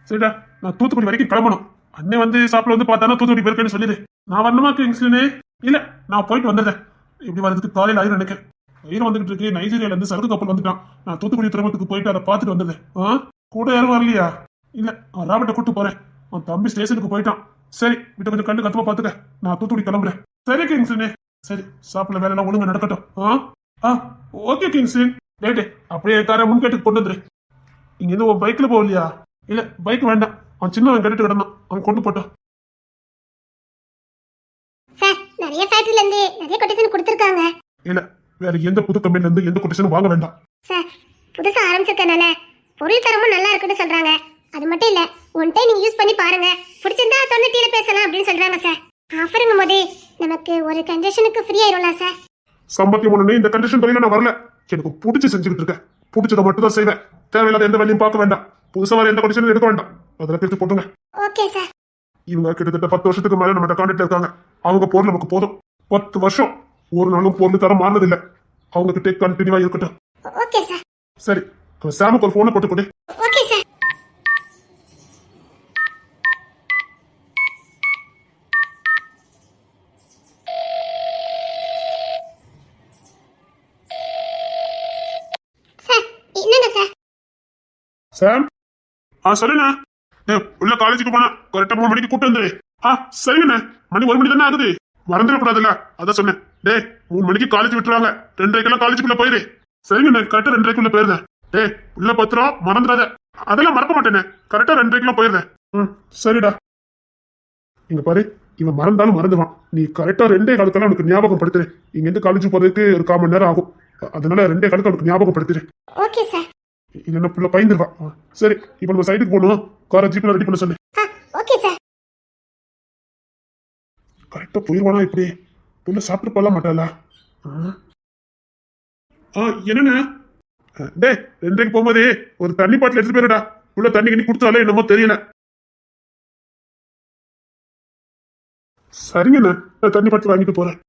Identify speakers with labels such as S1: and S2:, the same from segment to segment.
S1: சரிடா, நான் தூத்துக்குடி வரைக்கும் கிளம்பணும். அண்ணன் வந்து சாப்பிட வந்து பார்த்தானா தூத்துக்குடி போயிருக்கேன்னு சொல்லிடு. நான் வரணுமா கிங்ஸ்லனே? இல்ல, நான் போயிட்டு வந்துடுறேன். இப்படி வரதுக்கு காலையில் ஆயிரம் நினைக்கிறேன். ஆயிரம் வந்துகிட்டு இருக்கு. நைஜீரியால இருந்து சரக்கு கப்பல் வந்துட்டான். நான் தூத்துக்குடி துறைமுகத்துக்கு போயிட்டு அதை பார்த்துட்டு வந்துடுறேன். கூட யாரும் வரலையா? இல்ல, அவன் ராபர்ட்டை கூட்டு போறேன். அவன் தம்பி ஸ்டேஷனுக்கு போயிட்டான். சரி, விட்டு கொஞ்சம் கண்டு கத்துவா பாத்துக்க. நான் தூத்துக்குடி கிளம்புறேன். சரி கிங்ஸ்லனே. சரி, சாப்பிட வேலை எல்லாம் ஒழுங்கா நடக்கட்டும். ஓகே கிங்ஸ்லின். ரைட்டு, அப்படியே காரை முன்கேட்டுக்கு கொண்டு வந்துரு. இங்க இருந்து உன் பைக்ல போகலையா? இல்ல, பைக் வேண்டாம். அவன் சின்னவன் கேட்டுட்டு கிடந்தான். அவன் கொண்டு போட்டான்.
S2: சார், நிறைய ஃபேக்டரியில இருந்து நிறைய கொட்டேஷன் கொடுத்திருக்காங்க.
S1: இல்ல, வேற எந்த புது கம்பெனில இருந்து எந்த கொட்டேஷனும் வாங்க வேண்டாம்.
S2: சார், புதுசா ஆரம்பிச்சிருக்கனால பொருள் தரமும் நல்லா இருக்குன்னு சொல்றாங்க. அது மட்டும் இல்ல, ஒன் டைம் நீங்க யூஸ் பண்ணி பாருங்க, பிடிச்சிருந்தா தொண்ணூத்தில பேசலாம் அப்படின்னு சொல்றாங்க சார். ஆஃபருங்கும் போதே நமக்கு ஒரு கண்டிஷனுக்கு ஃப்ரீ ஆயிரும்ல சார்?
S1: சம்பத்தியம் ஒண்ணு, இந்த கண்டிஷன் தொழில நான் வரல. எனக்கு பிடிச்சி செஞ்சுக்கிட்டு இருக்கேன். பிடிச்சதை மட்டும் தான் செய்வேன். தேவையில்லாத எந்த வேலையும் பார்க்க வேண்டாம். புதுசா வர எந்த கண்டிஷனும் எடுக்க வேண்டாம். அதில் பிரித்து போட்டுங்க.
S2: Okay sir.
S1: இவங்க கிட்டத்தட்ட 10 வருஷத்துக்கு மேல நம்ம கான்டாக்ட்ல இருக்காங்க. அவங்க பொருள் நமக்கு போதும். 10 வருஷம் ஒரு நாளும் பொருள் தரம் மாறினதில்லை. அவங்க கிட்டே கண்டினியூவா இருக்கட்டும்.
S2: Okay sir.
S1: சரி, சாமுக்கு ஒரு போனை போட்டு கொடு.
S2: Okay sir. சார், என்னங்க சார்?
S1: சாம், சொல்லுண்ணா. உள்ள காலேஜுக்கு போனா கரெக்டா 3 மணிக்கு கூட்டு வந்துரு. சரிங்கண்ணா. மணி 1 மணி தானே ஆகுது. மறந்துடக்கூடாதுல்ல, அதான் சொன்னேன். 3 மணிக்கு காலேஜ் விட்டுருவாங்க. 2:30 காலேஜுக்குள்ள போயிரு. சரிங்கண்ணா, கரெக்டா 2:30 போயிருந்தேன். உள்ள பத்திரம் மறந்துடாத. அதெல்லாம் மறக்க மாட்டேனே. கரெக்டா 2:30 போயிருந்தேன். சரிடா. இங்க பாரு, இவன் மறந்தாலும் மறந்துவான். நீ கரெக்டா 2:15 அவனுக்கு ஞாபகம் படுத்துரு. இங்க இருந்து காலேஜ் போறதுக்கு ஒரு 1/4 மணி நேரம் ஆகும். அதனால 2:15 அவனுக்கு ஞாபகம் படுத்துரு.
S2: Okay sir.
S1: இல்லைன்னா புள்ள பயந்துருவான். சரி, இப்ப நம்ம சைடுக்கு போகணும். காரை ஜீப்ல ரெடி பண்ண சொல்லு.
S2: Okay sir.
S1: கரெக்டா போயிருவானா? இப்படி புள்ள சாப்பிட்டு போகலாம் மாட்டாளா? என்னண்ணா? 2:30 போகும்போதே ஒரு தண்ணி பாட்டில் எடுத்து போயிருடா. உள்ள தண்ணி கிண்ணி குடிச்சாலே என்னமோ தெரியல. சரிங்கண்ணா, நான் தண்ணி பாட்டில் வாங்கிட்டு போறேன்.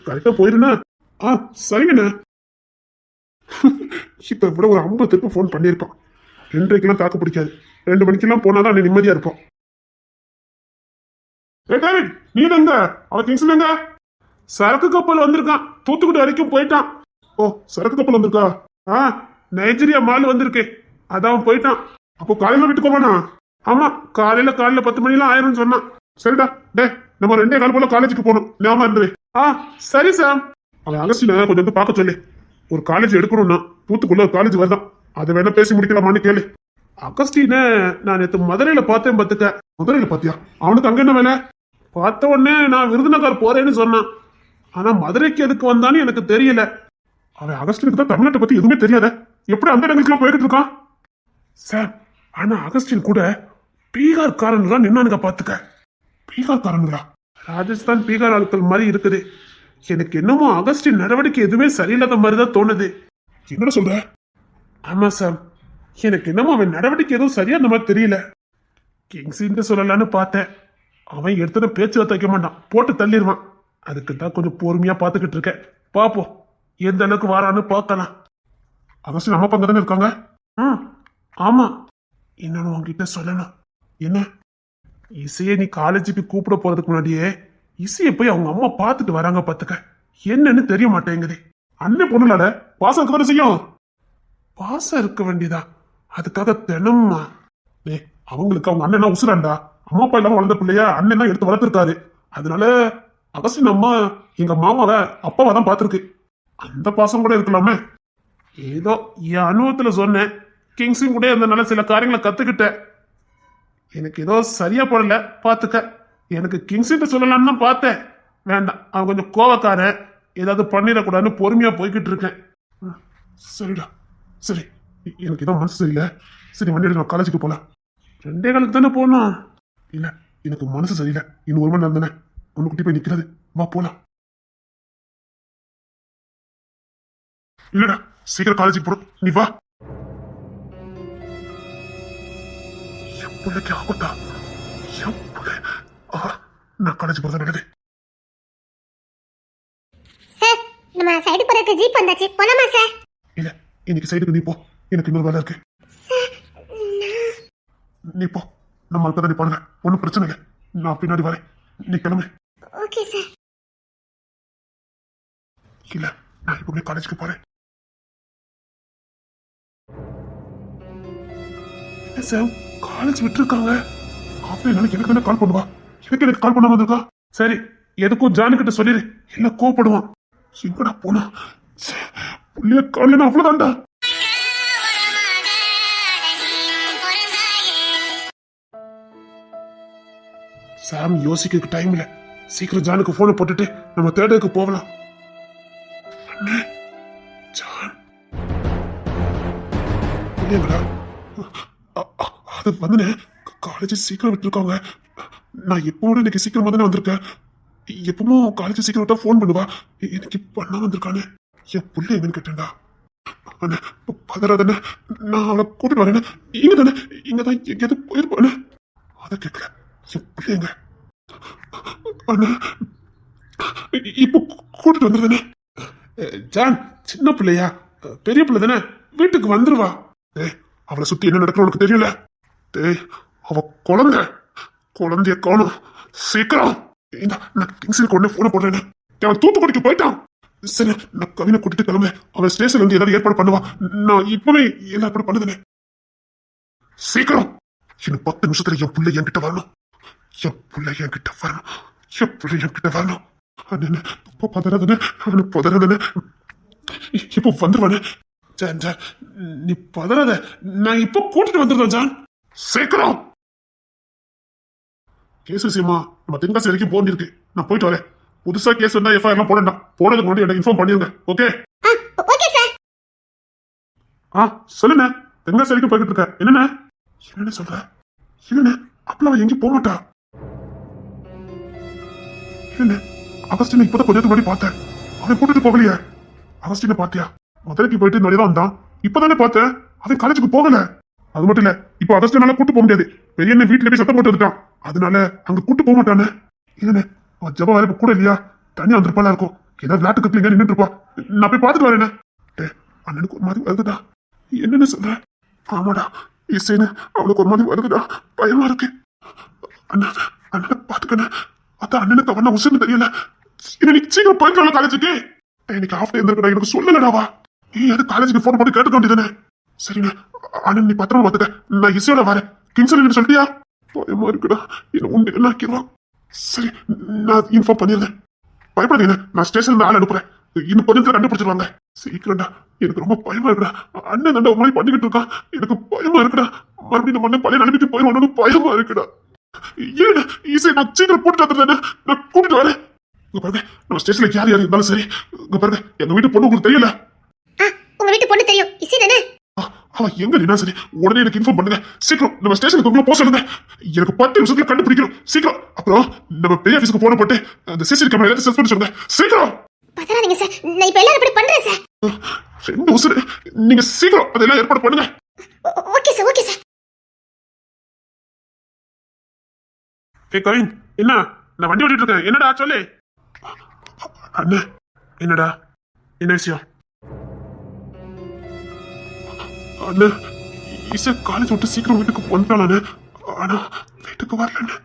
S1: கரெக்டா போயிருண்ணா. சரிங்கண்ணா. இப்ப கூட ஒரு 50 திருப்பி போன் பண்ணிருப்பான். 2:30 தாக்கு பிடிக்காது. 2 மணிக்கெல்லாம் போனாதான் நீ நிம்மதியா இருப்போம். நீ எங்க? அவன் கிங்ஸ்ல எங்க? சரக்கு கப்பல் வந்திருக்கான். தூத்துக்குடி வரைக்கும் போயிட்டான். ஓ, சரக்கு கப்பல் வந்திருக்கா? நைஜீரியா மால் வந்திருக்கு. அதான் போயிட்டான். அப்போ காலையில வீட்டுக்கு போவானா? ஆமா, காலையில 10 மணிலாம் ஆயிரும் சொன்னான். சரிடா, நம்ம 2:15 போல காலேஜுக்கு போகணும். ஞாபகம் இருந்துரு. சரி சார். அவன் அகஸ்டின கொஞ்சம் வந்து பார்க்க சொல்லு. ஒரு காலேஜ் எடுக்கணும்னா தூத்துக்குள்ள ஒரு காலேஜ் வருதான். அதை வேணா பேசி முடிக்கலாமான்னு கேளு. அகஸ்டின நான் நேற்று மதுரையில பார்த்தேன். பார்த்துக்க. மதுரையில பாத்தியா? அவனுக்கு அங்க என்ன வேலை? பார்த்த உடனே நான் விருதுநகர் போறேன்னு சொன்னான். ஆனா மதுரைக்கு எதுக்கு வந்தான்னு எனக்கு தெரியல. அவன் அகஸ்டினுக்கு தான் தமிழ்நாட்டை பத்தி எதுவுமே தெரியாத. எப்படி அந்த இடங்களுக்குலாம் போய்கிட்டு இருக்கான் சார்? ஆனா அகஸ்டின் கூட பீகார்காரன் நின்னானுங்க. பாத்துக்க, பீகார்காரனுங்களா? ராஜஸ்தான் பீகார் ஆட்கள் மாதிரி இருக்குது. எனக்கு என்னமோ அகஸ்டின் நடவடிக்கை எதுவுமே சரியில்லாத மாதிரிதான் தோணுது. என்ன சொல்ற? ஆமா சார், எனக்கு என்னமோ அவன் நடவடிக்கை எதுவும் சரியா அந்த மாதிரி தெரியல. கிங்ஸின்னு சொல்லலான்னு பார்த்தேன். அவன் எடுத்துன பேச்சுவார்த்தை வைக்க மாட்டான், போட்டு தள்ளிடுவான். அதுக்கு தான் கொஞ்சம் பொறுமையா பாத்துக்கிட்டு இருக்கேன். பாப்போம் எந்த அளவுக்கு வாரான்னு பார்க்கலாம். அகஸ்டின் அம்மா பங்கு தானே இருக்காங்க? ஆமா. என்னன்னு உங்ககிட்ட சொல்லணும். என்ன? இசையை நீ காலேஜுக்கு கூப்பிட போறதுக்கு முன்னாடியே இசையை போய் அவங்க அம்மா பார்த்துட்டு வராங்க. பாத்துக்க, என்னன்னு தெரிய மாட்டேங்குது. அண்ணன் பொண்ணுலாட பாசம் இருக்க செய்யும். பாசம் இருக்க வேண்டியதா? அதுக்காக தினமா அவங்களுக்கு அவங்க அண்ணன் உசுராண்டா. அம்மா அப்பா இல்லாம வளர்ந்த பிள்ளையா அண்ணன் தான் எடுத்து வளர்த்துருக்காரு. அதனால அகஸ்டின் அம்மா எங்க மாமாவை அப்பாவை தான் பார்த்துருக்கு. அந்த பாசம் கூட இருக்கலாமே. ஏதோ என் அனுபவத்துல சொன்னேன். கிங்ஸும் கூட இருந்தனால சில காரியங்களை கத்துக்கிட்டேன். எனக்கு ஏதோ சரியா போடல. பாத்துக்க, எனக்கு கிங்ஸிட்ட சொல்லலான்னு தான் பார்த்தேன். வேண்டாம், அவன் கொஞ்சம் கோவக்காரன். ஏதாவது பண்ணிடக்கூடாதுன்னு பொறுமையா போய்கிட்டு இருக்கேன். சரிடா, சரி. எனக்கு ஏதோ மனசு சரியில்லை. சரி, வண்டி எடுத்து காலேஜுக்கு போலாம். 2:15 தானே போகணும். இல்ல, எனக்கு மனசு சரியில்லை. இன்னும் 1 மணி நேரம் தானே. ஒண்ணு குட்டி போய் நிக்கிறது. வா போலாம். இல்லடா, சீக்கிரம் காலேஜுக்கு போறோம். நீ வா. பிள்ளைக்கு ஆபத்தா? நான் காலேஜ் போறது நல்லது.
S2: சார், நம்ம சைடு போறதுக்கு ஜீப் வந்தாச்சு. போலாமா சார்?
S1: இல்ல, இன்னைக்கு சைடுக்கு நீ போ. எனக்கு இன்னொரு வேலை இருக்கு. நீ போ. நம்ம ஆட்கள் தான் பாருங்க, ஒன்றும் பிரச்சனை இல்லை. நான் பின்னாடி வரேன், நீ கிளம்பு.
S2: Okay sir.
S1: இல்ல, நான் இப்பவே காலேஜுக்கு போறேன். என்ன சார், காலேஜ் விட்டுருக்காங்க? அப்படியே நாளைக்கு எனக்கு தானே கால் பண்ணுவா, எனக்கு கால் பண்ணாம இருக்கா? சரி, எதுக்கும் ஜானு கிட்ட சொல்லிடு, இல்ல கோவப்படுவான். எங்கடா போனா? புள்ளிய காலையில அவ்வளவுதான்டா. சாம் யோசிக்க டைம் இல்ல, சீக்கிரம் ஜானுக்கு போனை போட்டுட்டு நம்ம தேடருக்கு போகலாம். அண்ணே, ஜான் புள்ளியங்கடா. அது வந்துனே, காலேஜ் சீக்கிரம் விட்டுருக்காங்க. நான் எப்போட இன்னைக்கு சீக்கிரமா தானே வந்திருக்கேன். எப்பவும் காலேஜ் சீக்கிரம் விட்டா ஃபோன் பண்ணுவா, எனக்கு பண்ணா வந்திருக்கானே. என் புள்ள எங்கன்னு கேட்டேன்டா. அண்ணே பதறாதானே, நான் அவளை கூட்டிட்டு வரேன்னு. இங்க தானே, இங்கதான் எங்கேயாவது போயிருப்பானே. அதை கேட்கல, என் புள்ள எங்க? அண்ணா இப்போ கூட்டிட்டு வந்துருதானே. ஜான் சின்ன பிள்ளையா, பெரிய பிள்ளை தானே, வீட்டுக்கு வந்துருவா. டேய், அவளை சுத்தி என்ன நடக்கணும் உனக்கு தெரியல. டேய், அவ குழந்தைய காணும், சீக்கிரம். நான் கிங்ஸுக்கு உடனே போன போடுறேன். அவன் தூத்துக்குடிக்கு போயிட்டான். சரி, நான் கவினை கூட்டிட்டு கிளம்புறேன். அவன் ஸ்டேஷன்ல இருந்து எல்லாரும் ஏற்பாடு பண்ணுவா. நான் இப்பவே எல்லாம் ஏற்பாடு பண்ணுதுனே. சீக்கிரம், இன்னும் 10 நிமிஷத்துல என் பிள்ளை என்கிட்ட வரணும். என் பிள்ளை என்கிட்ட வரணும். என் பிள்ளை என்கிட்ட வரணும். அண்ணே பதறாதானே, அவனு பதறாதானே, இப்போ வந்துருவானே. ஜான் ஜான், நீ பதறாத, நான் இப்போ கூட்டிட்டு வந்துடுறேன். ஜான் சீக்கிரம். கேஸ் விஷயமா நம்ம தென்காசி வரைக்கும் போண்டிருக்கு, நான் போயிட்டு வரேன். புதுசா கேஸ் வந்தா எஃப்ஐஆர் எல்லாம் போடண்டா, போனதுக்கு முன்னாடி எனக்கு இன்ஃபார்ம் பண்ணிருங்க. ஓகே?
S2: Okay sir.
S1: சொல்லுண்ணே, தென்காசி வரைக்கும் போய்கிட்டு இருக்க. என்னண்ணே சொல்ற? இல்லண்ணே, அப்பெல்லாம் எங்கேயும் போக மாட்டா. இல்லண்ணே, அகஸ்டின் இப்பதான் கொஞ்சம் முன்னாடி பார்த்தேன். அவன் கூட்டிட்டு போகலையே. அகஸ்டினை பாத்தியா? மதுரைக்கு போயிட்டு இந்த வழிதான் வந்தான். இப்பதானே பார்த்தேன், அவன் காலேஜுக்கு போகல. அது மட்டும் இல்ல, இப்போ அகஸ்டினால கூட்டு போக முடியாது. பெரிய வீட்டுல போய் சத்தம் போட்டு வந்துட்டான். அதனால அங்க கூட்டு போக மாட்டானே. இல்லண்ணே, அவன் ஜபா வேலை கூட இல்லையா, தனியா வந்திருப்பாளா இருக்கும். ஏதாவது விளையாட்டு கத்துல நின்றுட்டு இருப்பா. நான் போய் பார்த்துட்டு வரேன். அண்ணனுக்கு ஒரு மாதிரி வருதுடா. என்னன்னு சொல்ற? ஆமாடா, இசைன்னு அவனுக்கு ஒரு மாதிரி வருதுடா, பயமா இருக்கு. அண்ணனை பாத்துக்கண்ணே. அதான் அண்ணனுக்கு அவன உசுன்னு தெரியல. இன்னைக்கு சீக்கிரம் போயிடலாம் காலேஜுக்கு. இன்னைக்கு ஆஃப் டே இருந்திருக்கா, எனக்கு சொல்லலடாவா. நீ அது காலேஜுக்கு போன் போட்டு கேட்டுக்க வேண்டியதானே. சரிண்ணே, அண்ணன் நீ பத்திரமா பார்த்துக்க. நான் இசையோட வரேன். கிங்ஸ்ல சொல்லிட்டியா? பயமா இருக்குடா, என்ன உண்டு என்ன ஆக்கிடுவான். சரி, நான் இன்ஃபார்ம் பண்ணிடுறேன். பயப்படாதீங்க, நான் ஸ்டேஷன்ல ஆள் அனுப்புறேன். இன்னும் கொஞ்சம் கண்டுபிடிச்சிருவாங்க. சீக்கிரம்டா, எனக்கு ரொம்ப பயமா இருக்குடா. அண்ணன் ஒரு மாதிரி பண்ணிக்கிட்டு இருக்கான், எனக்கு பயமா இருக்குடா. மறுபடியும் நம்ம அண்ணன் பழைய நிலைமைக்கு போயிடுவானு பயமா இருக்குடா. ஏன் ஈஸி, நான் சீக்கிரம் போட்டு வந்துடுறேன். நான் கூட்டிட்டு வரேன். இங்க பாருங்க, நம்ம ஸ்டேஷன்ல யார் இருந்தாலும் சரி. இங்க பாருங்க, எங்க வீட்டு பொண்ணு உங்களுக்கு தெரியல.
S2: உங்க வீட்டு பொண்ணு தெரியும், இசை தானே.
S1: அவன் எங்க நின்னா சரி, உடனே எனக்கு இன்ஃபார்ம் பண்ணுங்க. சீக்கிரம் நம்ம ஸ்டேஷனுக்கு போக சொல்லுங்க. எனக்கு 10 நிமிஷத்துல கண்டுபிடிக்கணும். சீக்கிரம். அப்புறம் நம்ம பெரிய ஆபீஸ்க்கு போன போட்டு அந்த சிசிடிவி கேமரா எல்லாத்தையும் செட் பண்ணி சொல்லுங்க. சீக்கிரம்.
S2: பதறாதீங்க சார், நான் இப்ப எல்லாரும் இப்படி பண்றேன் சார்.
S1: 2 உசுரு, நீங்க சீக்கிரம் அதெல்லாம் ஏற்பாடு பண்ணுங்க.
S2: Okay sir, okay sir.
S1: Kavin, என்ன நான் வண்டி ஓட்டிட்டு இருக்கேன். என்னடா சொல்லு. அண்ணே, என்னடா, என்ன விஷயம்? அண்ணா, இசை காலேஜ் விட்டு சீக்கிரம் வீட்டுக்கு வந்துட்டானே, ஆனா வீட்டுக்கு வரலன்னு.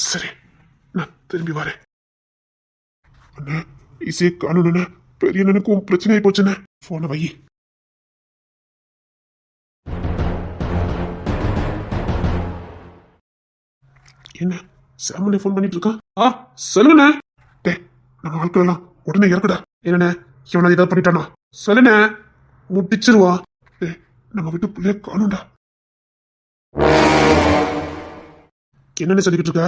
S1: சரி, நான் திரும்பி வரேன். அண்ணா, இசையை காணுன்னு பெரிய எனக்கும் பிரச்சனை ஆகி போச்சுண்ணே. போன வை. என்ன சாமனே போன் பண்ணிட்டு இருக்கான்? சொல்லுங்கண்ணே. டே, நம்ம ஆட்கள் எல்லாம் உடனே இறக்குடா. என்னண்ணே, இவனை ஏதாவது பண்ணிட்டானா? சொல்லுண்ணே, முட்டிச்சிருவா. நம்ம வீட்டு பிள்ளைய காணும்டா. என்னன்னு சொல்லிக்கிட்டு இருக்க?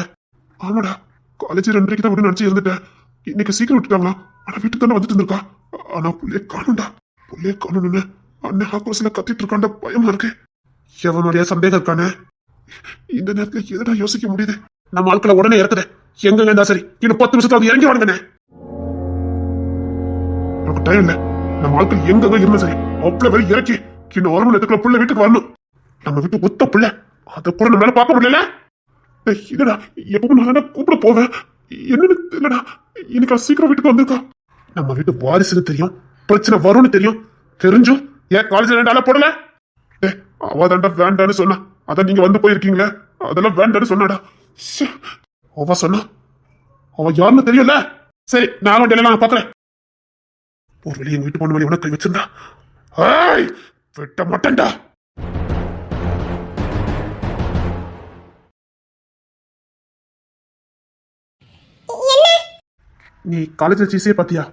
S1: ஆமாடா, காலேஜ் 2:30 தான் விட்டு நினைச்சு இருந்துட்டேன். இன்னைக்கு சீக்கிரம் விட்டுட்டாங்களா? ஆனா வீட்டுக்கு தானே வந்துட்டு இருந்திருக்கா. ஆனா பிள்ளைய காணும்டா. பிள்ளைய காணும்னு அண்ணன் ஆக்ரோஷில கத்திட்டு இருக்காண்ட, பயமா இருக்கு. எவனுடைய சந்தேகம் இருக்கானே. இந்த நேரத்துல எதடா யோசிக்க முடியுது? நம்ம ஆட்களை உடனே இறக்குது. எங்க இருந்தா சரி, இன்னும் 10 நிமிஷத்துல இறங்கி வாங்கண்ணே. நமக்கு டைம் இல்ல. நம்ம ஆட்கள் எங்க இருந்தா சரி, அவ்வளவு பேர் இறக்கி இன்னும் 1 மணி நேரத்துக்குள்ள புள்ள வீட்டுக்கு வரணும். நம்ம வீட்டு ஒத்த புள்ள, அதை கூட நம்மளால பார்க்க முடியல. இல்லடா, எப்பவும் நான் கூப்பிட போவேன். என்னன்னு தெரியலடா, இன்னைக்கு சீக்கிரம் வீட்டுக்கு வந்திருக்கா. நம்ம வீட்டு வாரிசுன்னு தெரியும், பிரச்சனை வரும்னு தெரியும். தெரிஞ்சும் ஏன் காலேஜ்ல 2 ஆளை போடல? அவ தாண்டா வேண்டான்னு சொன்னா. அதான் நீங்க வந்து போயிருக்கீங்களே, அதெல்லாம் வேண்டான்னு சொன்னாடா. ச்சே, அவ சொன்னா அவ யாருன்னு தெரியல. சரி, நான் வண்டியில நான் பாக்குறேன். ஒரு வெளியே எங்க வீட்டு பொண்ணு வழி உனக்கு கை வச்சிருந்தா ஏய், வெட்ட மாட்டேன்டா. நீ காலேஜ்ல சீசே பாத்தியா?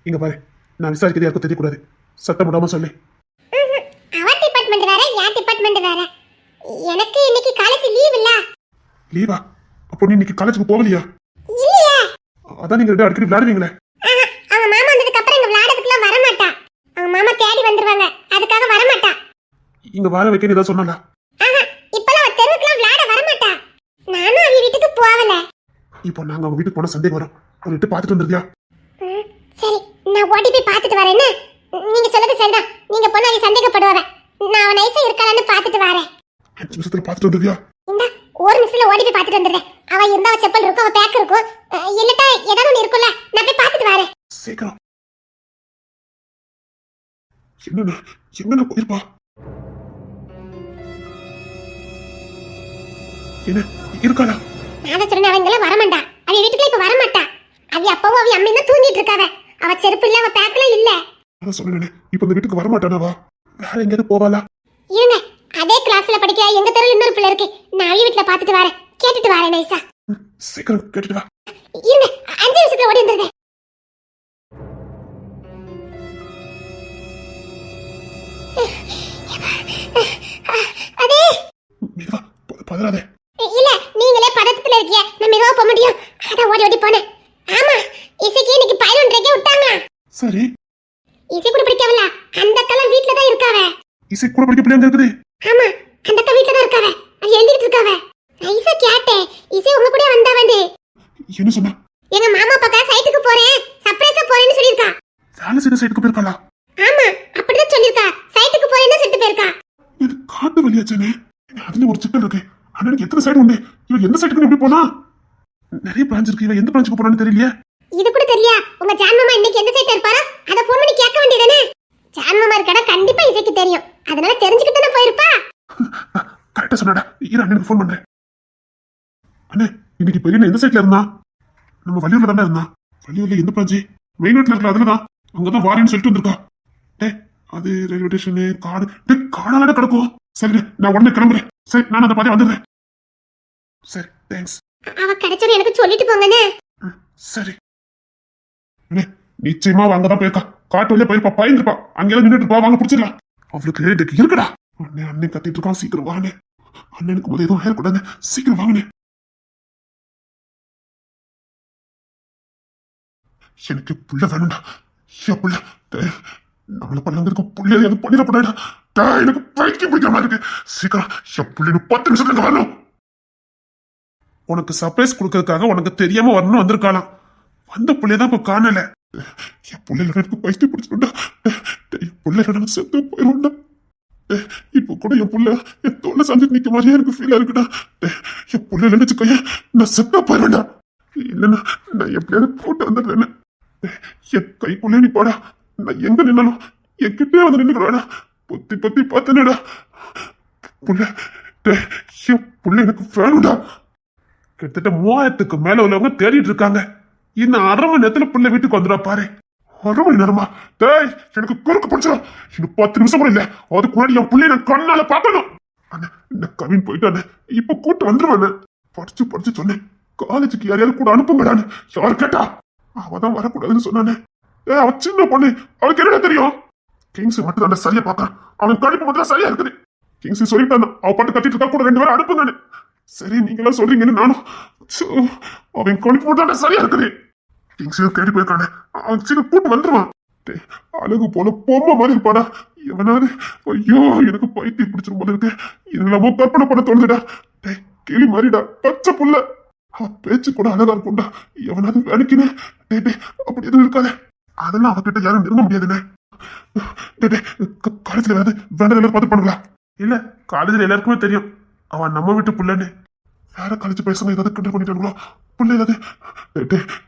S1: இங்க பாரு, நான் விசாரிக்கிறது யாருக்கும் தெரியக்கூடாது. சத்தம் போடாம சொல்லு.
S2: அவ டிபார்ட்மெண்ட் வேற, என் டிபார்ட்மெண்ட் வேற. எனக்கு இன்னைக்கு காலேஜ் லீவ் இல்ல.
S1: லீவா? அப்போ நீ இன்னைக்கு காலேஜுக்கு போகலையா?
S2: இல்லையே.
S1: அதான் நீங்க ரெண்டு அடிக்கடி விளையாடுவீங்களே.
S2: அவங்க மாமா வந்ததுக்கு அப்புறம் இங்க விளையாடுறதுக்குலாம் வர மாட்டா. அவங்க மாமா தேடி வந்துருவாங்க, அதுக்காக வர மாட்டா.
S1: இங்க வார வைக்க ஏதாவது சொன்னாலா?
S2: இப்பலாம் அவ தெருவுக்குலாம் விளையாட வர மாட்டா. நானும் அவ வீட்டுக்கு போவல.
S1: இப்போ நாங்க அவங்க வீட்டுக்கு போன சந்தேகம் வரும். ஒரு விட்டு பார்த்துட்டு வந்துருக்கியா?
S2: சரி, நான் ஓடி போய் பார்த்துட்டு வரேன். என்ன நீங்க சொல்றது சரிதான். நீங்க போனா அவ சந்தேகப்படுவாங்க. நான் அவ நைஸா இருக்காளான்னு பார்த்துட்டு வரேன்.
S1: 5 நிமிஷத்துல பார்த்துட்டு வந்துருக்கியா?
S2: இந்த ஒரு நிமிஷத்துல ஓடி போய் பார்த்துட்டு வந்துடுறேன். அவ இருந்தா அவ செப்பல் இருக்கும், அவ பேக் இருக்கும், இல்லட்டா ஏதாவது ஒன்று இருக்கும்ல. நான் போய் பார்த்துட்டு வரேன்.
S1: சீக்கிரம். என்னென்ன போயிருப்பா? என்ன இருக்காளா?
S2: நான் சொன்ன அவங்க எல்லாம் வரமாட்டா. அவ வீட்டுக்குள்ள இப்ப வரமாட்டா. அவ அப்பவும் அவ அம்மையும் தான் தூங்கிட்டு இருக்காவ. அவ செருப்பு இல்ல, அவ பேக்ல இல்ல.
S1: அதான் சொன்னேனே, இப்ப இந்த வீட்டுக்கு வரமாட்டானவா? வேற எங்கேயாவது போவாளா?
S2: இருங்க, அதே கிளாஸ்ல படிக்க எங்க தெருவில் இன்னொரு பிள்ளை இருக்கு. நான் அவ வீட்டுல பார்த்துட்டு வரேன், கேட்டுட்டு வரேன் நைஸா.
S1: சீக்கிரம் கேட்டுட்டு வா.
S2: இருங்க, 5 நிமிஷத்துல ஓடி வந்துடுறேன். அதே
S1: மெதுவா, பதறாதே.
S2: இல்ல, நீங்களே பதட்டத்துல இருக்கீங்க, நான் மெதுவா போக முடியும். அதான் ஓடி ஓடி போனேன். ஆமா, இசைக்கு இன்னைக்கு 11:30 விட்டாங்க.
S1: சரி,
S2: இசை கூட பிடிக்கவல்ல, அந்த அக்கெல்லாம் வீட்டுல தான் இருக்காவ.
S1: இசை கூட படிக்க பிள்ளைங்க இருக்குது.
S2: ஆமா, அந்த அக்கா வீட்டுல தான் இருக்காவ. அது எழுதிட்டு இருக்காவ. நைஸா கேட்டேன், இசை உங்க கூட வந்தா வந்து.
S1: என்ன சொன்னா?
S2: எங்க மாமா பக்கம் சைட்டுக்கு போறேன், சர்ப்ரைஸா போறேன்னு சொல்லிருக்கா.
S1: வேலை செய்த சைட்டுக்கு போயிருக்காளா?
S2: ஆமா, அப்படிதான் சொல்லிருக்கா. சைட்டுக்கு போறேன்னு சொல்லிட்டு போயிருக்கா.
S1: இது காட்டு வழியாச்சேனே. அதுல ஒரு சிக்கல் இருக்கு. அண்ணனுக்கு எத்தனை சைடு உண்டு? இவன் எந்த சைட்டுக்கு எப்படி போனா? நிறைய பிரான்ச் இருக்கு. இவன் எந்த பிரான்ச்சுக்கு போனான்னு தெரியலையே.
S2: இது கூட தெரியல. உங்க ஜான் மாமா இன்னைக்கு எந்த சைட்ல இருப்பாரோ அத ஃபோன் பண்ணி கேட்க வேண்டியதானே. ஜான் மாமா இருக்கடா கண்டிப்பா இசைக்கு தெரியும். அதனால தெரிஞ்சுக்கிட்டு தான போயிருப்பா.
S1: கரெக்டா சொன்னடா. இரு, அண்ணனுக்கு ஃபோன் பண்றேன். அண்ணே, இன்னைக்கு பெரிய எந்த சைட்ல இருந்தா? நம்ம வள்ளியூர்ல தானே இருந்தா. வள்ளியூர்ல எந்த பிரான்ச்சு? மெயின் ரோட்ல இருக்கல, அதுலதான். அங்கதான் வாரேன்னு சொல்லிட்டு வந்திருக்கா. டே, அது ரயில்வே ஸ்டேஷனு காடு. டே, காடால கிடக்கும். சரி, நான் உடனே கிளம்புறேன். சரி, நான் அந்த பாதையை வந்துடுறேன். சரி, தேங்க்ஸ்.
S2: அவ கிடைச்சவன எனக்கு சொல்லிட்டு போங்கண்ணே.
S1: சரி. அண்ணே, நிச்சயமா அவ அங்கதான் போயிருக்கா. காட்டு வழியா போயிருப்பா, பயந்துருப்பா. அங்கெல்லாம் நின்றுட்டு இருப்பா. வாங்க பிடிச்சிடலாம். அவளுக்கு இதுக்கு இருக்குடா. அண்ணே, அண்ணன் கத்திட்டு இருக்கான். சீக்கிரம் வாங்க. அண்ணனுக்கு முதல் எதுவும் ஆயிடக்கூடாது. சீக்கிரம் வாங்கண்ணே. எனக்கு புள்ள வேணும்டா. என் புள்ள நம்மள பண்ணங்க புள்ள எது பண்ணிடப்படாடா. எனக்கு பைக்கி பிடிக்கிற மாதிரி இருக்கு. சீக்கிரம் என் புள்ள 10 நிமிஷத்துக்கு வரணும். உனக்கு சர்ப்ரைஸ் கொடுக்கறதுக்காக உனக்கு தெரியாம வரணும் வந்திருக்காளாம். வந்த புள்ளையதான் இப்ப காணல. என் புள்ள எனக்கு பைக்கி பிடிச்சிருந்தா. என் புள்ள செத்து போயிருந்தா. இப்ப கூட என் புள்ள என் தோல்ல சாஞ்சிட்டு நிக்க மாதிரியே எனக்கு ஃபீலா இருக்குடா. என் புள்ள நினைச்சுக்கோய, நான் செத்தா போயிருவேன்டா. இல்லைன்னா நான் எப்படியாவது போட்டு வந்துடுறேன்னு. என் கைக்குள்ளே நீ போடா. நான் எங்க நின்னாலும் என்கிட்டே வந்து நின்னுக்கிறேடா. பொத்தி பொத்தி பார்த்தனேடா. புள்ள என் புள்ள எனக்கு வேணும்டா. கிட்டத்தட்ட 3000க்கு மேல உள்ளவங்க தேடிட்டு இருக்காங்க. இன்னும் 1/2 மணி நேரத்துல புள்ள வீட்டுக்கு வந்துடா பாரு. 1/2 மணி நேரமா? டேய், எனக்கு குறுக்கு பிடிச்சிடும். இன்னும் 10 நிமிஷம் கூட இல்ல. அதுக்கு முன்னாடி என் புள்ளைய நான் கண்ணால பாக்கணும். அண்ணே, இந்த கவின் போயிட்டானே, இப்ப கூட்டு வந்துருவானே. படிச்சு சொன்னேன், காலேஜுக்கு யாரையாவது கூட அனுப்புங்கடான்னு. யாரு கேட்டா? அவதான் வரக்கூடாதுன்னு சொன்னானே. அவ சின்ன பொண்ணு, அவளுக்கு என்னடா தெரியும்? கிங்ஸ் மட்டும் தான் சரியா பாக்கான். அவன் கணிப்பு மட்டும் தான் சரியா இருக்குது. கிங்ஸ் சொல்லிட்டான், அவ பாட்டு கத்திட்டு இருக்கா, கூட 2 பேரும் அனுப்புங்கன்னு. சரி, நீங்களா சொல்றீங்கன்னு நானும். அவன் கணிப்பு மட்டும் தான் சரியா இருக்குது. கிங்ஸ் தேடி போயிருக்கானே, அவன் சீக்கிரம் கூட்டு வந்துருவான். அழகு போல பொம்மை மாதிரி இருப்பாடா. எவனாவது ஐயோ எனக்கு பைத்தியம் பிடிச்சிரும் போல இருக்கு. இதெல்லாமோ கற்பனை பண்ண தோணுதுடா. கிளி மாதிரிடா, பச்சை புள்ள. அவன் பேச்சு கூட அழகா இருக்கும்டா. எவனாவது வேலைக்குன்னு அப்படி எதுவும் இருக்காது. அதெல்லாம் அவகிட்ட யாரும் நெருங்க முடியாதுண்ணே. காலேஜ்ல வேணாது எல்லாரும் பார்த்து பண்ணுங்களா? இல்ல, காலேஜ்ல எல்லாருக்குமே தெரியும் அவன் நம்ம வீட்டு புள்ளன்னு. வேற காலேஜ் பசங்க ஏதாவது கிண்டல் பண்ணிட்டாங்களோ? புள்ள ஏதாவது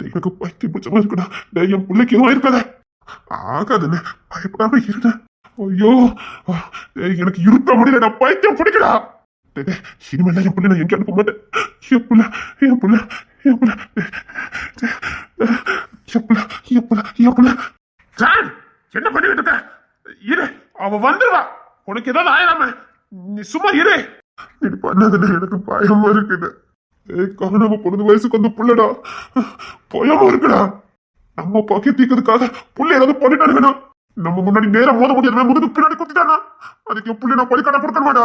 S1: எனக்கு பைத்தியம் பிடிச்ச மாதிரி இருக்குடா. என் பிள்ளைக்கு எதுவும் இருக்காத. ஆகாதுன்னு பயப்படாம இருந்த. ஐயோ, எனக்கு இருக்க முடியல. பைத்தியம் பிடிக்கடா. டேய், டேய், இனிமேல் என் பிள்ளை நான் எங்க அனுப்ப மாட்டேன். என் பிள்ளை, என் பிள்ளை, என் பிள்ளை, என் பிள்ளை, என் பிள்ளை, என் பிள்ளை. ஜான், என்ன பண்ணிக்கிட்டு இருக்க? இரு, அவ வந்துருவா. உனக்கு ஏதாவது ஆயிராம நீ சும்மா இரு. நீ பண்ணதுல எனக்கு பயமா இருக்குது. காணாம பொழுது வயசுக்கு வந்து புள்ளடா பயமா இருக்குடா. நம்ம பாக்கி தீக்கிறதுக்காக புள்ள ஏதாவது பண்ணிட்டானுங்கண்ணா. நம்ம முன்னாடி நேரம் மோத முடியாத முதுகு பின்னாடி குத்திட்டானா. அதுக்கு என் புள்ள நான் பழிக்காட கொடுக்கணுமாடா.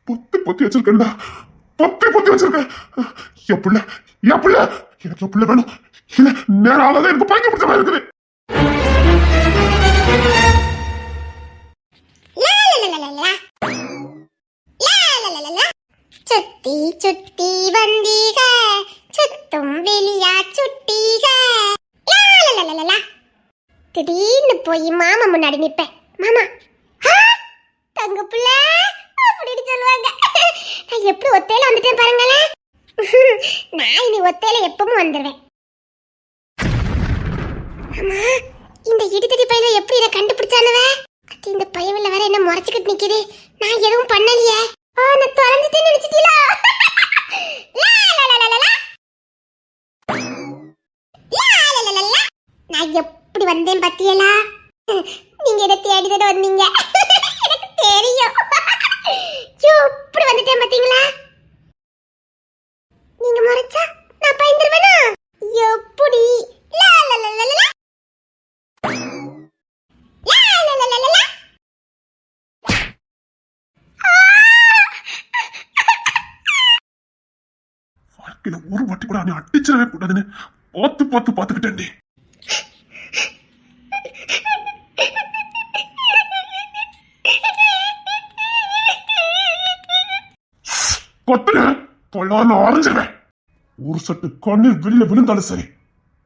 S1: பொத்தி பொத்தி வச்சிருக்கேன்டா, பொத்தி பொத்தி வச்சிருக்கேன். என் புள்ள, என் புள்ள, எனக்கு என் புள்ள வேணும். இல்ல நேரம் ஆகாத எனக்கு பைக்க பிடிச்ச மாதிரி இருக்குது.
S2: சுத்தி சுத்தி வந்தீக சுத்தும் வெளியா சுட்டீக. திடீர்னு போய் மாமா முன்னாடி நிப்பேன். மாமா தங்க புள்ள அப்படின்னு சொல்லுவாங்க. நான் எப்படி ஒத்தையில வந்துட்டேன் பாருங்களேன். நான் இனி ஒத்தையில எப்பவும் வந்துடுவேன். ஆமா, இந்த இடித்தடி பையில எப்படி இதை கண்டுபிடிச்சானுவ? அது இந்த பையவில்ல வேற என்ன முறைச்சுக்கிட்டு நிக்குது. நான் எதுவும் பண்ணலையே. நான் தொலைஞ்சிட்டேன்னு நினைச்சிட்டீங்களா? நான் எப்படி வந்தேன் பத்தியலா? நீங்க என்ன தேடிதான் வந்தீங்க. எனக்கு தெரியும். எப்படி வந்துட்டேன் பாத்தீங்களா? நீங்க முறைச்சா நான் பயந்துருவேனா? எப்படி?
S1: வாழ்க்கையில ஒரு வாட்டி கூட நீ அடிச்சிடவே கூடாதுன்னு பார்த்து பார்த்து பார்த்துக்கிட்டேன். கொத்துன பொல்லான்னு ஆரஞ்சிருவேன். ஒரு சட்டு கண்ணீர் வெளியில விழுந்தாலும் சரி,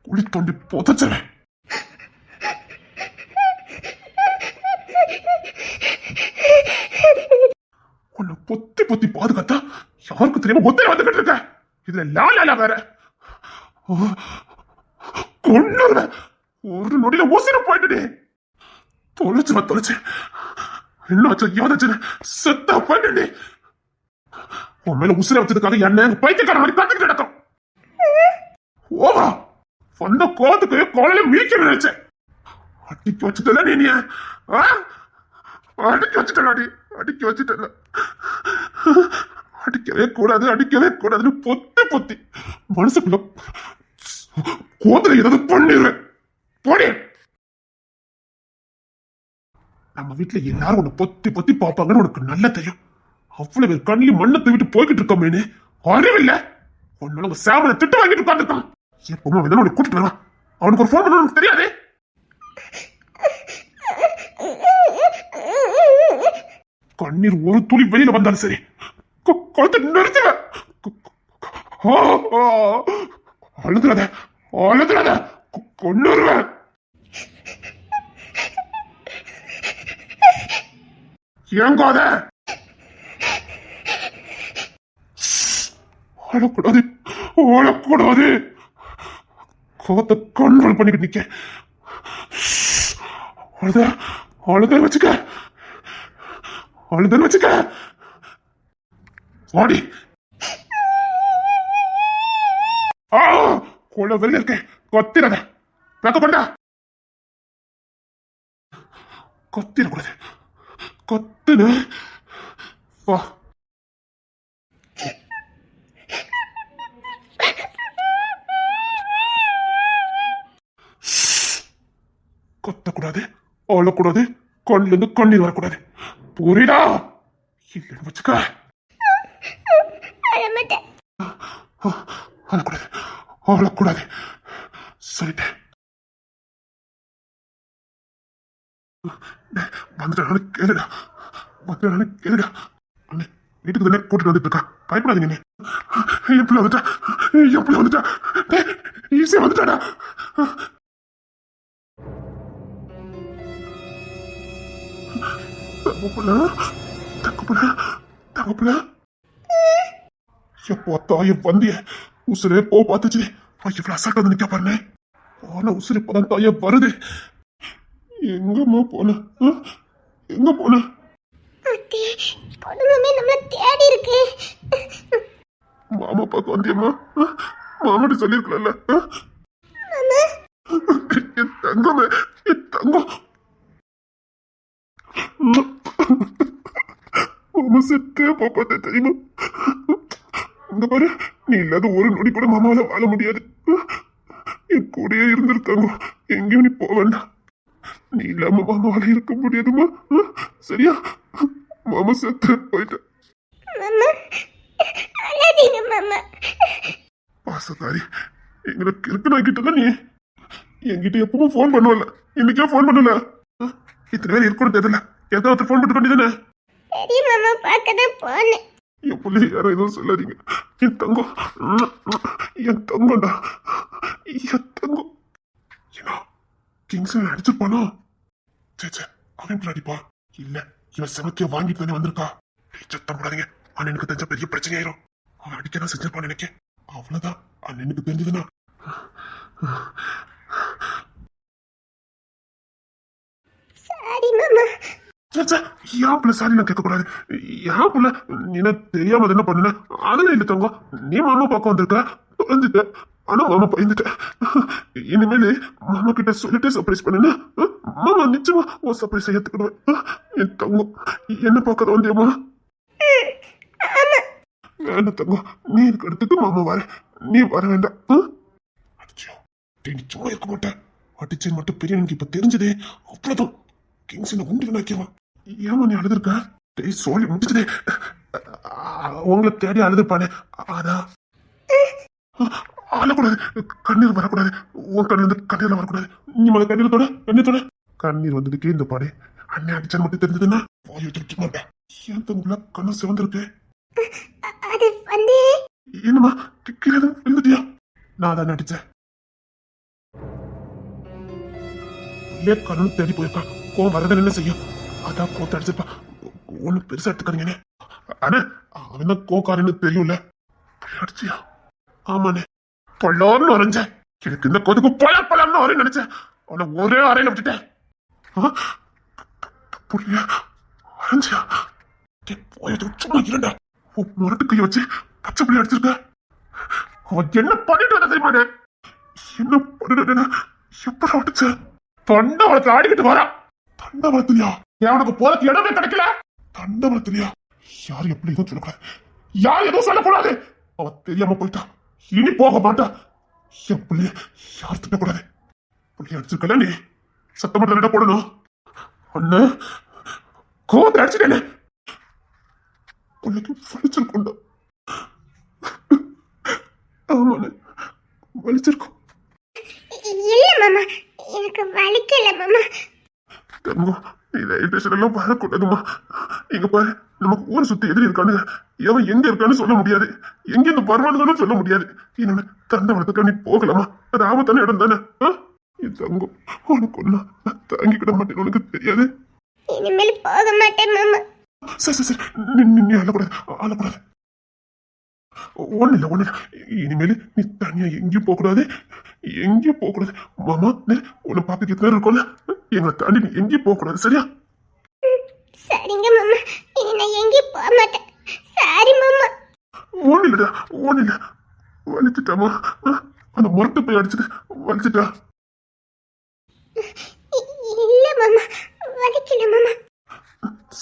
S1: குழி தோண்டி புதைச்சிருவேன். உன்னை பொத்தி பொத்தி பாதுகாத்தா யாருக்கு தெரியாம ஒத்தையில வந்துகிட்டு இருக்க. இதுல லாலா வேற கொன்னுருவேன். ஒரு நொடியில உசிர போயிட்டு தொலைச்சு என்னாச்சு யாதாச்சு செத்தா போயிட்டு உன் மேல உசிர வச்சதுக்காக என்ன பைத்தியக்கார மாதிரி கத்துக்கிட்டு நடக்கும். ஓவா வந்த கோத்துக்கு கொலையில மீக்க நினைச்சேன். அடிக்க வச்சுட்டல நீ அடிக்க வச்சுட்டலாடி, அடிக்க வச்சுட்டல. அடிக்கவே கூடாது, அடிக்கவே கூடாதுன்னு பொத்தி பொத்தி மனசுக்குள்ள கோத்துல ஏதாவது பண்ணிடுவேன். போடி. நம்ம வீட்டுல எல்லாரும் உன்னை பொத்தி பொத்தி பார்ப்பாங்கன்னு உனக்கு நல்லா தெரியும். அவ்வளவு பேர் கண்ணில் மண்ணை தூவிட்டு போய்கிட்டு இருக்கோமேனு அறிவில்ல. உன்னால உங்க சாமனை திட்டு வாங்கிட்டு உட்காந்துருக்கான். எப்பவுமே அவன் உனக்கு கூட்டிட்டு வருவான். அவனுக்கு ஒரு போன் பண்ண உனக்கு தெரியாது. கண்ணீர் ஒரு துளி வெளியில வந்தாலும் சரி கழுத்தை நிறுத்துவேன். அழுதுறாத அழுதுறாத கொன்னுருவேன். ஏங்காத, அழக்கூடாது அழக்கூடாது. கோத்தை கண்ட்ரோல் பண்ணிக்கிட்டு நிக்க. அழுத அழுத வச்சுக்க, அழுதன்னு வச்சுக்க. வாடி. கொள்ள வெளியில இருக்க கொத்திரத பேக்க பண்ணா. கொத்திரக்கூடாது. கொத்துன வா. கொத்தக்கூடாது, அழக்கூடாது, கண்ணுல இருந்து கண்ணீர் வரக்கூடாது. புரியுதா? இல்லைன்னு வச்சுக்க. அழக்கூடாது அழக்கூடாது சொல்லிட்டேன். வந்துட்டானு கேளுடா, வந்துட்டானு கேளுடா. வீட்டுக்கு தானே கூட்டிட்டு வந்துட்டு இருக்கா, பயப்படாதீங்க. எப்படி வந்துட்டா, எப்படி வந்துட்டா, ஈஸியா வந்துட்டாடா. எப்போ தாயம் வந்திய உசுரே போ பார்த்துச்சு. இவ்வளவு அசால்ட் வந்து நிக்க பாருங்க. போன உசுறு இப்பதான் தாயம் வருது. எங்கம்மா போன, எங்க போன?
S2: குடும்பமே நம்மள தேடி இருக்கு.
S1: மாமா பார்க்க வந்தியம்மா? மாமாட்ட சொல்லிருக்கல.
S2: மாமா
S1: என் தங்கமே, என் தங்கம். மாமா செத்தே போப்பாத்தே தெரியுமா? இந்த பாரு, நீ இல்லாத ஒரு நொடி கூட மாமாவால வாழ முடியாது. என் கூடயே இருந்திருக்காங்க, எங்கேயும் நீ போக வேண்டாம். நீ இல்லாம மாமாவால இருக்க முடியாதுமா. சரியா? மாமா செத்து போயிட்ட.
S2: மாமா அழாதீங்க மாமா.
S1: பாசக்காரி, எங்களுக்கு இருக்கு நான் கிட்ட நீ என்கிட்ட எப்பவும் ஃபோன் பண்ணுவல, இன்னைக்கே ஃபோன் பண்ணல. இத்தனை பேர் இருக்கணும் தெரியல, ஏதாவது ஃபோன் பண்ணிட்டு வேண்டியதானே?
S2: பெரிய மாமா பார்க்கதான் போனேன்.
S1: என் பிள்ளை யாரும் எதுவும் சொல்லாதீங்க. என் தங்கம், என் தங்கம்டா, என் தங்கம். ஏன்னா கிங்ஸன் அடிச்சிருப்பானோ? சே, அவன் பிள்ளாடிப்பா. இல்ல, இவன் செவத்திய வாங்கிட்டு தானே வந்திருக்கா. சத்தம் போடாதீங்க, அண்ணனுக்கு தெரிஞ்ச பெரிய பிரச்சனை ஆயிரும். அவன் அடிக்கதான் செஞ்சிருப்பான்னு நினைக்க. அவ்வளவுதான், அண்ணனுக்கு தெரிஞ்சதுன்னா.
S2: சாரி மாமா.
S1: ஏன் பிள்ளை சாரி நான் கேட்கக்கூடாது? ஏன் பிள்ளை நீ என்ன தெரியாம என்ன பண்ணுன? அதெல்லாம் இல்லை தங்கம், நீ மாமா பார்க்க வந்திருக்க, தொலைஞ்சிட்ட. ஆனா மாமா பயந்துட்ட. இனிமேல் மாமா கிட்ட சொல்லிட்டு சர்ப்ரைஸ் பண்ணுன. மாமா நிச்சயமா உன் சர்ப்ரைஸ் ஏத்துக்கிடுவேன். என் தங்கம், என்ன பார்க்கற வந்தியம்மா? வேண்டாம் தங்கம், நீ இருக்க இடத்துக்கு மாமா வர, நீ வர வேண்டாம். அடிச்சோ, நீ சும்மா இருக்க மாட்டேன். அடிச்சேன் மட்டும் பெரிய எனக்கு இப்ப தெரிஞ்சதே, அவ்வளவுதான். கிங்ஸ் என்ன உண்டு நாக்கியவன். ஏமா நீ அழுதுருக்க? சோழி முடிச்சதே, உங்களை தேடி அழுதுப்பானே, அதான். அழக்கூடாது, கண்ணீர் வரக்கூடாது. உன் கண்ணில் இருந்து கண்ணீர் வரக்கூடாது. நீ முதல்ல கண்ணீர் கண்ணீர் வந்ததுக்கே இந்த பாடு. அண்ணன் அடிச்சா மட்டும் தெரிஞ்சதுன்னா போய் வச்சுட்டு மாட்டேன். ஏன் தங்குல கண்ணு சிவந்திருக்கு?
S2: அது வந்து
S1: என்னமா கீழே விழுந்துட்டியா? நான் தான் அடிச்சேன். கண்ணு தேடி போயிருக்கான். கோவம் வரதான் என்ன செய்யும்? அதான் கோத்த அடிச்சிருப்பா. ஒண்ணு பெருசா எடுத்துக்காதீங்கண்ணே. அண்ணே, அவன் தான் கோக்காரன்னு தெரியும்ல. அடிச்சியா? ஆமாண்ணே, பொல்லோன்னு வரைஞ்சேன். எனக்கு இந்த கொதுக்கு பொலன்னு வரையும் நினைச்சேன். அவனை ஒரே அறையில விட்டுட்டேன். புரியல, வரைஞ்சியா? போயது சும்மா இரண்டா முரட்டு கைய வச்சு பச்சை பிள்ளை அடிச்சிருக்க. அவன் என்ன பண்ணிட்டு வந்த தெரியுமாண்ணே? என்ன பண்ணிட்டு எப்படி அடிச்ச? தண்டவளத்துல ஆடிக்கிட்டு வரா. தண்டவளத்துலயா? உனக்கு போறதுக்கு இடமே கிடைக்கல. தண்டவளத்துலயா? யாரும் எப்படி எதுவும் சொல்லக்கூடாது, யாரும் எதுவும் சொல்லக்கூடாது. அவ தெரியாம போயிட்டா, இனி போக மாட்டா. என் பிள்ளைய யார் திட்டக்கூடாது. பிள்ளைய அடிச்சிருக்கல, நீ சத்தமட்ட போடணும். அண்ணு கோவத்தை அடிச்சுட்டேனே, பிள்ளைக்கு வலிச்சிருக்கோண்டா. ஆமாண்ணே, வலிச்சிருக்கோம்.
S2: இல்ல மாமா, எனக்கு வலிக்கல மாமா.
S1: தங்கம், நீ ரயில் ஸ்டேஷன் எல்லாம் வரக்கூடாதுமா. இங்க பாரு, நமக்கு ஊரை சுத்தி எதிரி இருக்கானுங்க. எவன் எங்க இருக்கான்னு சொல்ல முடியாது, எங்க இந்த வருவானுங்கன்னு சொல்ல முடியாது. இன்னொன்னு தண்டவளத்துக்கு நீ போகலாமா? அது ஆபத்தான இடம் தானே. தங்கம், உனக்கு ஒண்ணா நான் தாங்கிக்கிட மாட்டேன், உனக்கு தெரியாது.
S2: இனிமேல் போக மாட்டேன் மாமா.
S1: சரி, நீ அழக்கூடாது. ஒண்ணு இல்ல. இனிமேல் நீ தனியா எங்கேயும் போகக்கூடாது, மாமா உன்னை பார்க்க எத்தனை இருக்கும்ல, எங்களை தாண்டி நீ எங்கேயும் போகக்கூடாது. சரியா?
S2: சரிங்க மாமா, இனி நான் எங்கேயும் போக மாட்டேன். சாரி மாமா.
S1: ஒண்ணு இல்ல, வலிச்சுட்டாமா? அந்த முரட்டு போய் அடிச்சுட்டு வலிச்சுட்டா?
S2: இல்ல மாமா, வலிக்கல மாமா.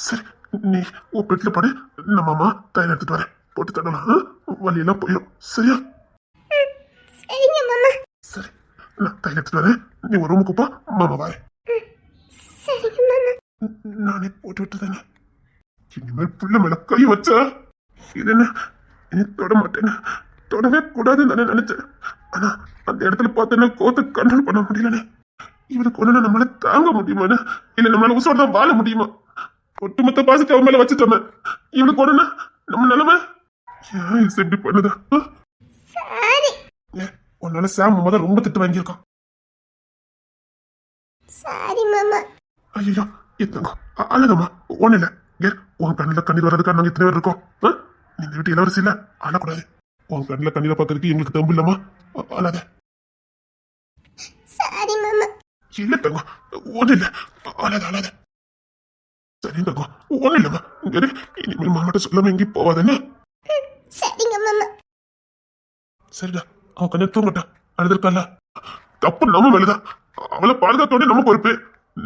S1: சரி, நீ உன் பெட்ல படு, நம்ம அம்மா தயார் எடுத்துட்டு வரேன், போட்டு தடலாம். வலியெல்லாம் போயிடும். சரியா?
S2: சரிங்க மாமா.
S1: சரி, நான் தயார் எடுத்துட்டு வரேன், நீ ஒரு ரூமுக்கு போ, மாமா வரேன்.
S2: சரிங்க மாமா.
S1: நானே போட்டு விட்டுதானே. இனிமேல் புள்ள மேல கை வச்சா இது என்ன, இனி தொட மாட்டேன்னு, தொடவே கூடாதுன்னு தானே நினைச்சேன். ஆனா அந்த இடத்துல பார்த்தேன்னா கோத்த கண்ட்ரோல் பண்ண முடியலன்னு. இவனுக்கு ஒண்ணு நம்மளால தாங்க முடியுமாண்ணே? இல்ல நம்மளால உசோட தான் வாழ முடியுமா? ஒட்டுமொத்த பாசத்தை அவன் மேல வச்சுட்டோமே. இவனுக்கு ஒண்ணுன்னா நம்ம நிலைமை ஏன் இப்படி பண்ணுதா?
S2: சாரி.
S1: உன்னால சாம் முதல் ரொம்ப திட்டு வாங்கியிருக்கான்.
S2: சாரி மாமா.
S1: ஐயோ, எத்தங்க அழகம்மா, ஒண்ணு இல்ல. உன் கண்ணுல கண்ணீர் வர்றதுக்காக நாங்க இத்தனை பேர் இருக்கோம். நீங்க வீட்டு இளவரசி இல்ல, அழக்கூடாது. உன் கண்ணுல கண்ணீரை பார்க்கறதுக்கு எங்களுக்கு தம்பு இல்லம்மா, அழாத.
S2: சாரி மாமா.
S1: இல்ல தங்கம், ஒண்ணு இல்ல, அழாத. சரி தங்கம், ஒண்ணு இல்லம்மா, இங்க இரு. இனிமேல் மாமாட்ட சொல்லாம எங்கேயும் போவாதானே?
S2: சரிங்க மாமா.
S1: சரிடா, அவன் கொஞ்சம் தூங்கட்டான். அழுதுருக்கால, தப்பு நம்ம மேலதான். அவளை பாதுகாத்தோட நம்ம பொறுப்பு.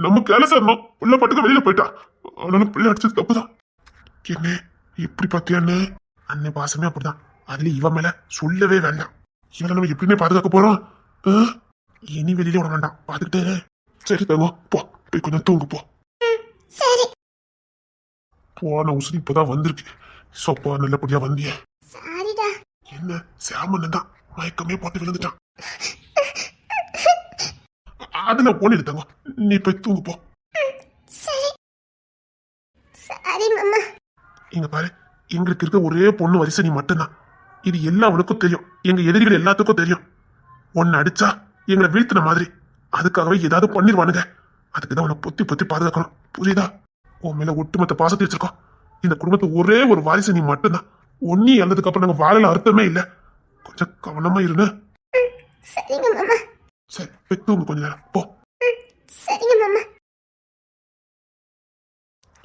S1: நம்ம கேலசா இருந்தோம், உள்ள பட்டுக்கு வெளியில போயிட்டா. அவனால பிள்ளை அடிச்சது தப்புதான். என்ன எப்படி பாத்தியான்னு? அண்ணன் பாசமே அப்படிதான். அதுல இவன் மேல சொல்லவே வேண்டாம். இவனை நம்ம எப்படின்னே பாதுகாக்க போறோம். ஆ? இனி வெளியில விட வேண்டாம், பாத்துக்கிட்டே. சரி தங்கம், போ போய் கொஞ்சம் தூங்கு போ.
S2: சரி.
S1: போன உசுரி இப்பதான் வந்திருக்கு. சொப்பா நல்லபடியா வந்திய.
S2: சாரிடா.
S1: என்ன சாமன் தான் மயக்கமே போட்டு விழுந்துட்டான். அதுல போனிடு தங்கம், நீ போய் தூங்கு போ.
S2: சரி. சாரி மாமா.
S1: இங்க பாரு, எங்களுக்கு இருக்க ஒரே பொண்ணு வரிசை நீ மட்டும்தான். இது எல்லாவனுக்கும் தெரியும், எங்க எதிரிகள் எல்லாத்துக்கும் தெரியும். ஒன்னு அடிச்சா எங்களை வீழ்த்தின மாதிரி. அதுக்காகவே ஏதாவது பண்ணிடுவானுங்க. அதுக்குதான் உன்னை பொத்தி பொத்தி பாதுகாக்கணும், புரியுதா? உன் மேல ஒட்டுமொத்த பாசத்தை வச்சிருக்கோம். இந்த குடும்பத்தை ஒரே ஒரு வாரிசு நீ மட்டும்தான். ஒன்னி இழந்ததுக்கு அப்புறம் நாங்க வாழல அர்த்தமே இல்ல. கொஞ்சம் கவனமா இருங்க.
S2: சரிங்க மாமா.
S1: சரி, போய் தூங்கு கொஞ்ச நேரம் போ.
S2: சரிங்க மாமா.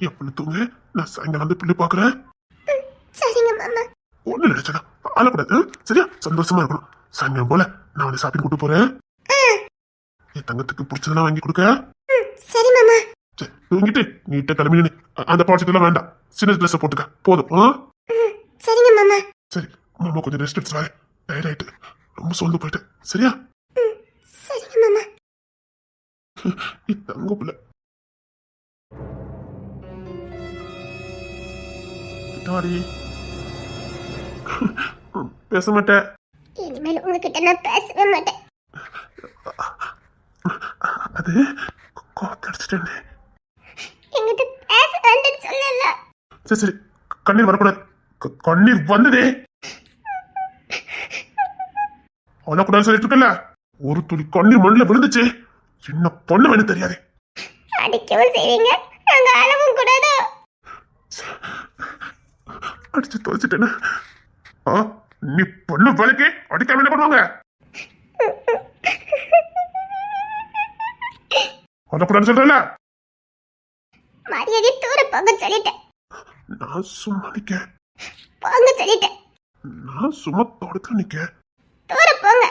S1: எப்படி தூங்கு, நான் சாயங்காலம் வந்து பிள்ளை பாக்குறேன்.
S2: சரிங்க மாமா.
S1: ஒண்ணு நினைச்சா ஆளக்கூடாது, சரியா? சந்தோஷமா இருக்கணும். சாயங்காலம் போல நான் உன்னை ஷாப்பிங் கூட்டு போறேன். என் தங்கத்துக்கு பிடிச்சதெல்லாம் வாங்கி கொடுக்க.
S2: சரி மாமா.
S1: சரி, தூங்கிட்டு நீட்ட கிளம்பி அந்த பாட்சத்தெல்லாம் வேண்டாம், சின்ன ட்ரெஸ் போட்டுக்க போதும்.
S2: சரிங்க மாமா.
S1: சரி, மாமா கொஞ்சம் ரெஸ்ட் எடுத்து வரேன். டயர்ட் ஆயிட்டு ரொம்ப சோர்ந்து போயிட்டு, சரியா?
S2: சரிங்க மாமா.
S1: தங்க பிள்ளை பேச மாட்டேன்.
S2: இனிமேல் உங்ககிட்ட நான் பேசவே மாட்டேன்.
S1: அது கோத்தடிச்சிட்டேன்.
S2: என்கிட்ட பேச வேண்டாம்னு சொல்லல.
S1: சரி சரி, கண்ணீர் வரக்கூடாது. கண்ணீர் வந்ததே அழக்கூடாது சொல்லிட்டு இருக்கல. ஒரு துளி கண்ணீர் மண்ணில் விழுந்துச்சு. என்ன பொண்ணு வேணும் தெரியாது.
S2: அடிக்கவும் செய்வீங்க, நாங்க அளவும் கூடாதோ?
S1: அடிச்சு தொலைச்சிட்டேன்னு. நீ பொண்ணு வேலைக்கு அடிக்காம என்ன பண்ணுவாங்க? அழக்கூடாது சொல்றல.
S2: மரியாதை தூர போங்க சொல்லிட்டேன்.
S1: நான் சும்மா நிக்க.
S2: போங்க சொல்லிட்டேன்.
S1: நான் சும்மா தோட்டத்துல நிக்க.
S2: தூர போங்க.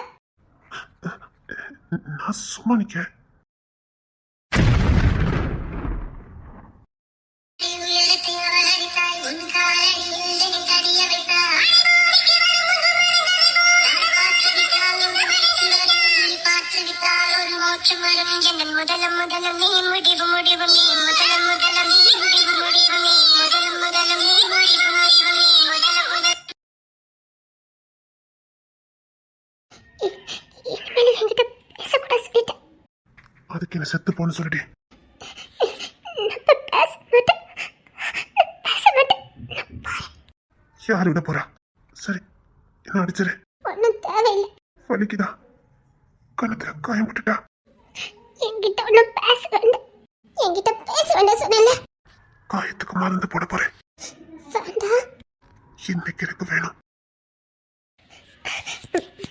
S1: நான் சும்மா நிக்க.
S2: முதலம் முதலம் நீ முடிவு முடிவு நீ முதலம் முதலம் நீ முடிவு முடிவு நீ முதலம் முதலம் நீ முடிவு முடிவு நீ முதலம் முதல். இனிமேல் என்கிட்ட பேசக்கூடாது சொல்லிட்டேன்.
S1: அதுக்கு என்ன செத்து போன்னு சொல்லிட்டு
S2: பேச மாட்டேன், பேச மாட்டேன்.
S1: யாரு விட போறா? சரி, என்ன அடிச்சிரு.
S2: ஒன்னும் தேவையில்லை.
S1: வலிக்குதா? கணத்துல காயம் போட்டுட்டா?
S2: என்கிட்ட ஒன்னும் பேச வேண்டாம். என்கிட்ட பேச வேண்டாம் சொன்னல.
S1: காயத்துக்கு மருந்து போட போறேன்.
S2: வேண்டாம்.
S1: இன்னைக்கு எனக்கு வேணும்.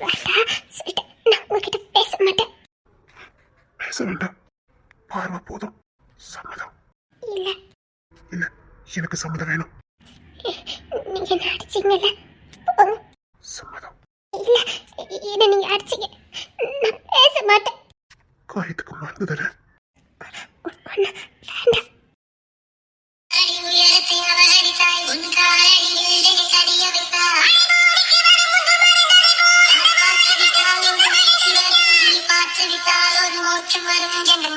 S2: வேண்டாம் சொல்லிட்டேன். நான் உங்ககிட்ட பேச மாட்டேன்.
S1: பேச வேண்டாம், பார்வை போதும். சம்மதம்?
S2: இல்ல
S1: இல்ல, எனக்கு சம்மதம் வேணும்.
S2: நீங்க என்ன அடிச்சீங்கல்ல, போங்க.
S1: சம்மதம்?
S2: இல்ல, என்ன நீங்க அடிச்சீங்க, நான் பேச மாட்டேன்.
S1: காயத்துக்கு மருந்து தரேன்.
S2: வேண்டாம்.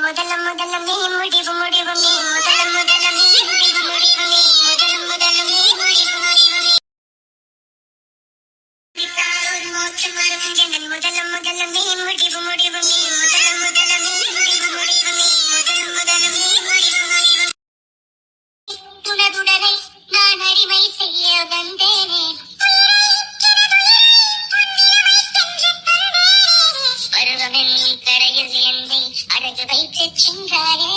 S2: முதலம் முதலம் நீ முடிவு முடிவு நீ முதலம் முதலம் நீ முடிவு முடிவு நீ முதலம் முதலம் நீ முடிவு முடிவு நீ ஒரு மோட்சம் வரும் ஜனன் முதலம் முதலம் நீ முடிவு முடிவு நீ முதலம் முதலம் நீ முடிவு முடிவு நீ முதலம் முதலம் நீ முடிவு முடிவு. துணதுடனை நான் அடிமை செய்ய வந்தேனே. பருவமென் கரையில் என்னை அழகு வைத்து சென்றாரே.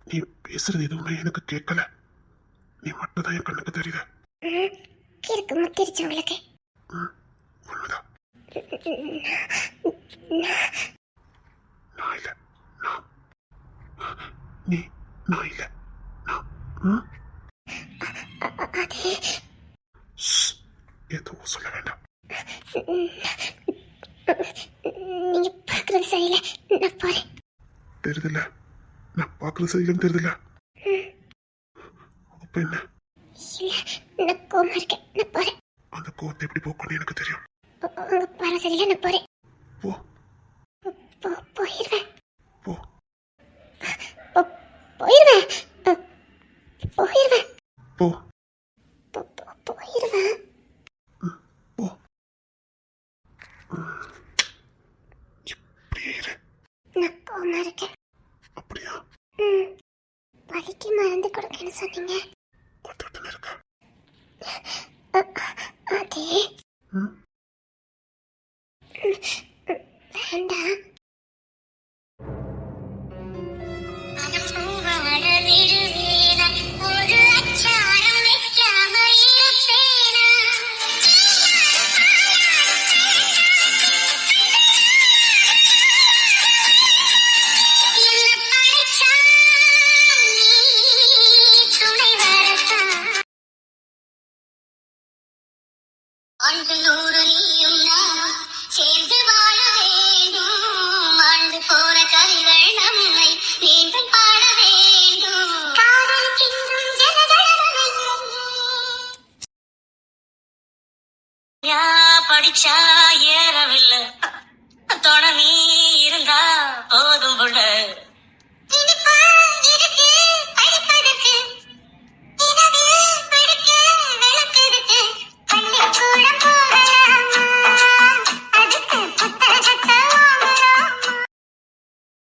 S1: நீ பேசுறது எதுவுமே எனக்கு கேட்கல. நீ மட்டும்தான் என் கண்ணுக்கு தெரியுத.
S2: கிறுக்கு முத்திருச்சு உங்களுக்கு.
S1: உண்மைதான். நான் இல்ல. நீ நான் இல்ல.
S2: அது
S1: எதுவும் சொல்ல வேண்டாம்.
S2: நீங்க பாக்குறது சரியில்லை, நான் போறேன்.
S1: தெரியுதுல்ல, நான் பாக்குறது சரியில்லைன்னு தெரியுதுல்ல. அப்ப என்ன?
S2: இல்ல, நான் கோமா இருக்கேன், நான் போறேன்.
S1: அந்த கோவத்தை எப்படி போக்கணும்னு எனக்கு தெரியும்.
S2: உங்க பாரு சரியில்லை, நான் போறேன்.
S1: போ
S2: போயிருவேன்.
S1: போ
S2: போயிருவேன். போயிருவேன்.
S1: போ
S2: போயிருவேன்.
S1: போ. இப்படியே இரு.
S2: நான் கோமா இருக்கேன்.
S1: அப்படியா?
S2: வலிக்கு மருந்து கொடுக்கன்னு சொன்னீங்க.
S1: கொடுத்துட்டு இருக்க.
S2: அதே வேண்டாம்.
S3: ஆண்டு நூறு நீயும் நானும் சேர்ந்து வாழ வேண்டும். ஆண்டு போற கதைகள் நம்மை மீண்டும் பாட வேண்டும். காதல் கிண்டும் படிச்சா ஏறவில்லை, தொட நீ இருந்தா போதும் புள்ள.